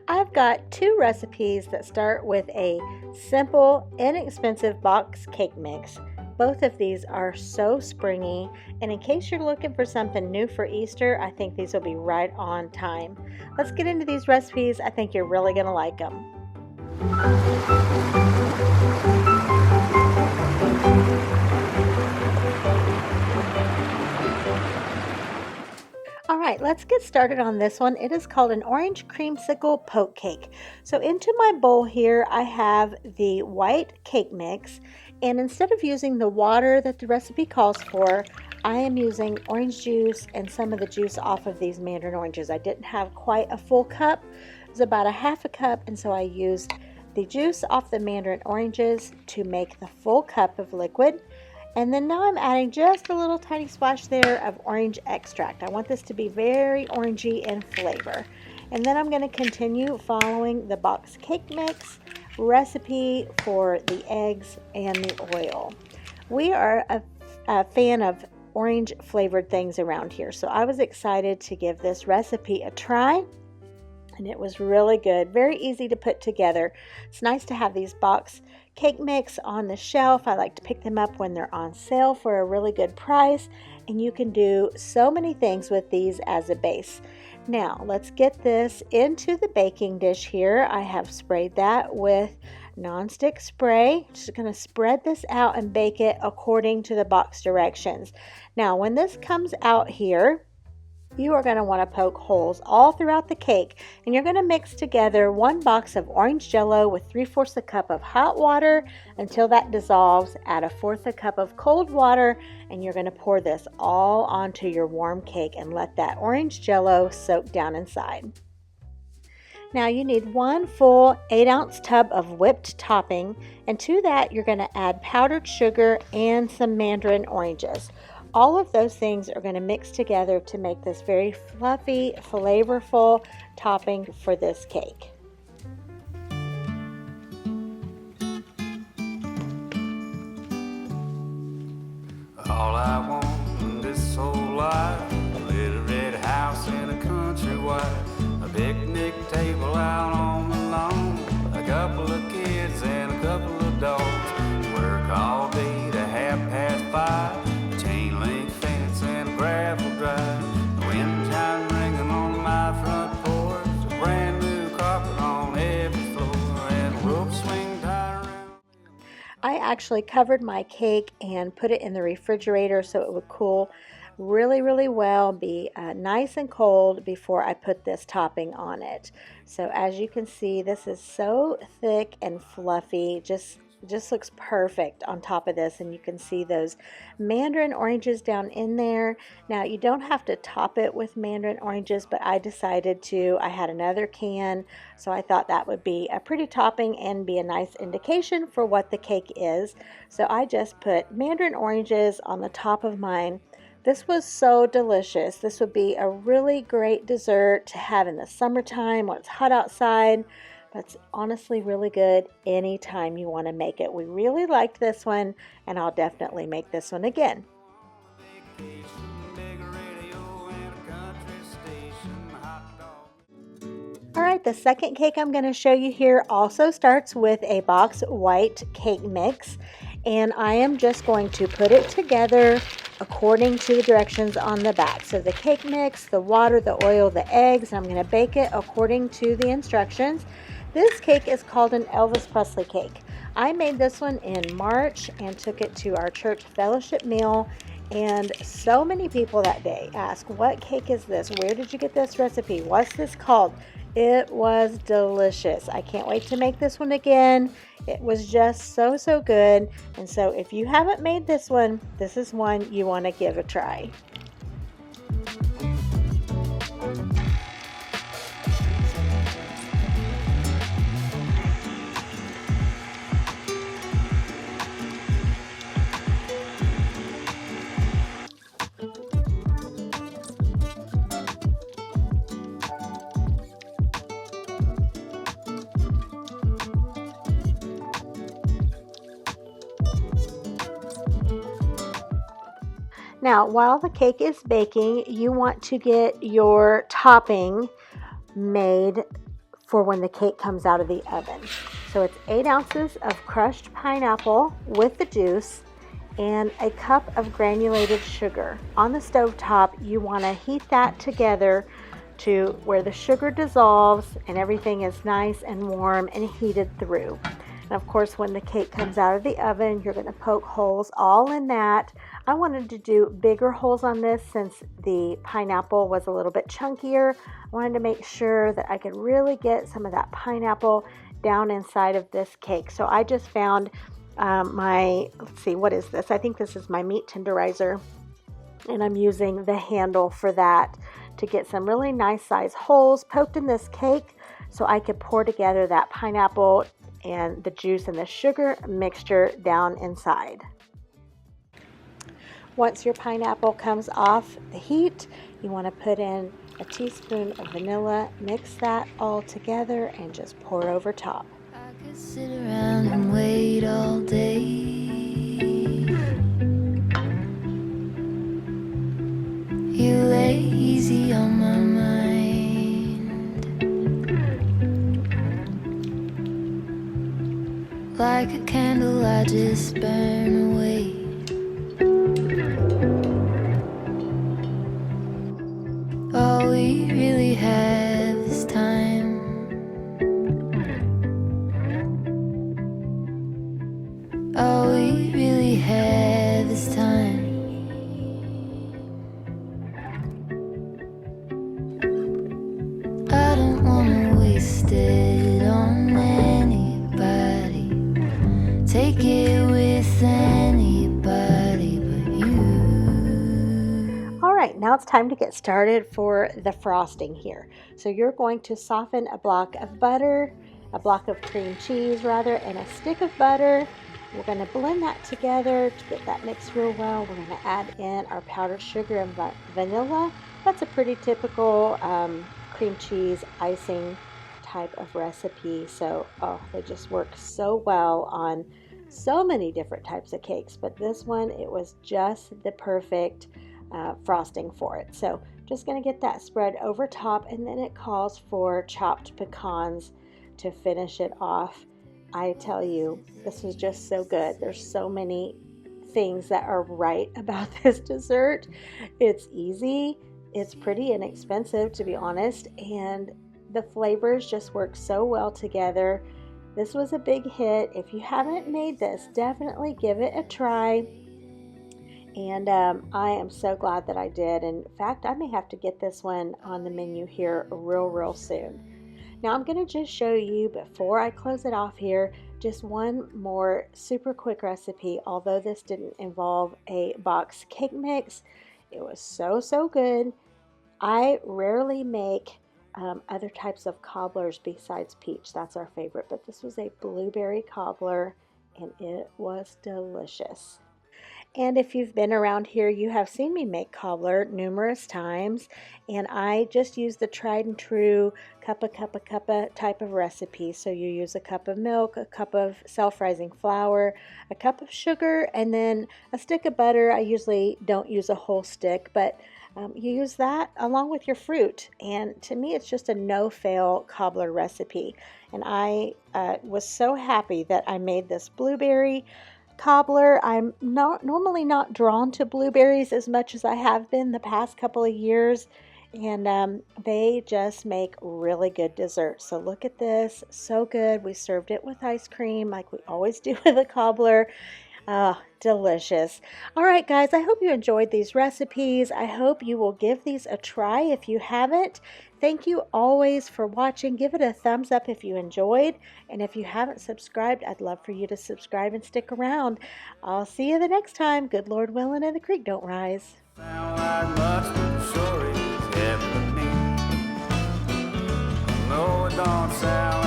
I've got two recipes that start with a simple, inexpensive box cake mix. Both of these are so springy, and in case you're looking for something new for Easter, I think these will be right on time. Let's get into these recipes. I think you're really going to like them. All right, let's get started on this one. It is called an orange creamsicle poke cake. So into my bowl here, I have the white cake mix, and instead of using the water that the recipe calls for, I am using orange juice and some of the juice off of these mandarin oranges. I didn't have quite a full cup. It was about a half a cup, and so I used the juice off the mandarin oranges to make the full cup of liquid. And then now I'm adding just a little tiny splash there of orange extract. I want this to be very orangey in flavor. And then I'm going to continue following the box cake mix recipe for the eggs and the oil. We are a fan of orange flavored things around here, so I was excited to give this recipe a try. And it was really good, very easy to put together. It's nice to have these box cake mix on the shelf. I like to pick them up when they're on sale for a really good price, and you can do so many things with these as a base. Now let's get this into the baking dish here. I have sprayed that with nonstick spray. Just going to spread this out and bake it according to the box directions. Now when this comes out here, you are going to want to poke holes all throughout the cake, and you're going to mix together 1 box of orange jello with 3/4 a cup of hot water until that dissolves. Add 1/4 a cup of cold water, and you're going to pour this all onto your warm cake and let that orange jello soak down inside. Now you need 1 full 8-ounce tub of whipped topping, and to that you're going to add powdered sugar and some mandarin oranges. All of those things are going to mix together to make this very fluffy, flavorful topping for this cake. All I want in this whole life, a little red house in a country wife, a picnic table out on the lawn, a couple of kids and a couple of dogs. Work all day to 5:30. Gravel drive, the wind chime ringing on my front porch, a brand new carpet on every floor, and a rope swing tied around. I actually covered my cake and put it in the refrigerator so it would cool really well, be nice and cold before I put this topping on it. So as you can see, this is so thick and fluffy, just looks perfect on top of this, and you can see those mandarin oranges down in there. Now you don't have to top it with mandarin oranges, but I decided to. I had another can, so I thought that would be a pretty topping and be a nice indication for what the cake is. So I just put mandarin oranges on the top of mine. This was so delicious. This would be a really great dessert to have in the summertime when it's hot outside. That's honestly really good anytime you want to make it. We really liked this one, and I'll definitely make this one again. All right, the second cake I'm going to show you here also starts with a box white cake mix, and I am just going to put it together according to the directions on the back. So the cake mix, the water, the oil, the eggs, I'm going to bake it according to the instructions. This cake is called an Elvis Presley cake. I made this one in March and took it to our church fellowship meal, and so many people that day asked, what cake is this? Where did you get this recipe? What's this called? It was delicious. I can't wait to make this one again. It was just so good. And so if you haven't made this one, this is one you want to give a try. Now, while the cake is baking, you want to get your topping made for when the cake comes out of the oven. So it's 8 ounces of crushed pineapple with the juice and a cup of granulated sugar. On the stove top, you want to heat that together to where the sugar dissolves and everything is nice and warm and heated through. And of course, when the cake comes out of the oven, you're going to poke holes all in that. I wanted to do bigger holes on this since the pineapple was a little bit chunkier. I wanted to make sure that I could really get some of that pineapple down inside of this cake. So I just found let's see, what is this? I think this is my meat tenderizer, and I'm using the handle for that to get some really nice size holes poked in this cake so I could pour together that pineapple and the juice and the sugar mixture down inside. Once your pineapple comes off the heat, you want to put in a teaspoon of vanilla, mix that all together, and just pour over top. I could sit around and wait all day. You lay easy on my mind. Like a candle I just burn away. All we really have is time. All we really have is time. I don't wanna waste it on anybody. Take it with anybody but you. All right, now it's time to get started for the frosting here. So you're going to soften a block of butter, a block of cream cheese rather, and a stick of butter. We're going to blend that together to get that mixed real well. We're going to add in our powdered sugar and vanilla. That's a pretty typical cream cheese icing type of recipe. So, they just work so well on so many different types of cakes. But this one, it was just the perfect frosting for it. So, just going to get that spread over top, and then it calls for chopped pecans to finish it off. I tell you, this was just so good. There's so many things that are right about this dessert. It's easy, it's pretty inexpensive to be honest, and the flavors just work so well together. This was a big hit. If you haven't made this, definitely give it a try. And I am so glad that I did. In fact, I may have to get this one on the menu here real soon. Now I'm going to just show you, before I close it off here, just one more super quick recipe. Although this didn't involve a box cake mix, it was so good. I rarely make other types of cobblers besides peach. That's our favorite. But this was a blueberry cobbler, and it was delicious. And if you've been around here, you have seen me make cobbler numerous times, and I just use the tried and true cuppa type of recipe. So you use a cup of milk, a cup of self-rising flour, a cup of sugar, and then a stick of butter. I usually don't use a whole stick, but you use that along with your fruit. And to me, it's just a no-fail cobbler recipe. And I was so happy that I made this blueberry cobbler. I'm normally not drawn to blueberries as much as I have been the past couple of years, and they just make really good dessert. So look at this, so good. We served it with ice cream like we always do with a cobbler. Delicious. All right, guys, I hope you enjoyed these recipes. I hope you will give these a try if you haven't. Thank you always for watching. Give it a thumbs up if you enjoyed. And if you haven't subscribed, I'd love for you to subscribe and stick around. I'll see you the next time. Good Lord willing and the creek don't rise. Sound like much, but sure is heaven to me. No, it don't sound